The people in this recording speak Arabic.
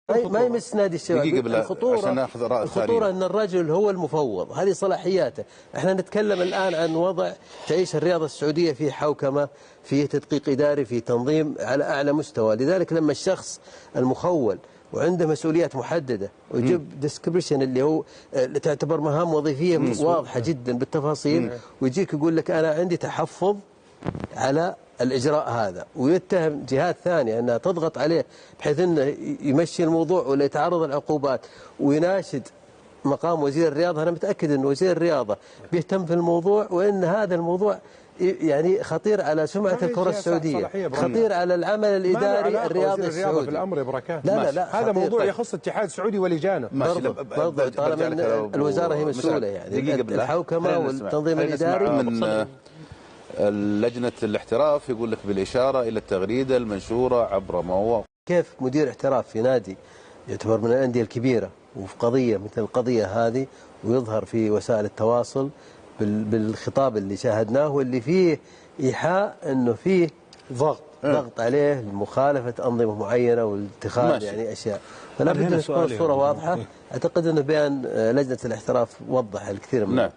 ما يمس نادي الشباب. الخطورة أن الرجل هو المفوض، هذه صلاحياته. احنا نتكلم الآن عن وضع تعيش الرياضة السعودية في حوكمة، في تدقيق إداري، في تنظيم على أعلى مستوى. لذلك لما الشخص المخول وعنده مسؤوليات محددة ويجيب ديسكريبشن اللي هو تعتبر مهام وظيفية واضحة جدا بالتفاصيل، ويجيك يقول لك أنا عندي تحفظ على الإجراء هذا، ويتهم جهات ثانية أنها تضغط عليه بحيث أنه يمشي الموضوع ولا يتعرض للعقوبات، ويناشد مقام وزير الرياضة. أنا متأكد أن وزير الرياضة بيهتم في الموضوع، وأن هذا الموضوع يعني خطير على سمعة الكرة السعودية، خطير على العمل الإداري الرياضي السعودي. في الامر يا بركات. لا هذا موضوع يخص الاتحاد السعودي ولجانه. برضه طالما الوزارة هي مسؤولة، يعني الحوكمة والتنظيم الإداري. من لجنة الاحتراف يقول لك بالإشارة إلى التغريدة المنشورة عبر مواقع. كيف مدير احتراف في نادي يعتبر من الأندية الكبيرة وفي قضية مثل القضية هذه ويظهر في وسائل التواصل بالخطاب اللي شاهدناه، واللي فيه إيحاء أنه فيه ضغط عليه لمخالفة أنظمة معينة والاتخاذ يعني أشياء. فلا بد أن تكون الصورة واضحة. أعتقد أن بيان لجنة الاحتراف وضح الكثير من النقاط.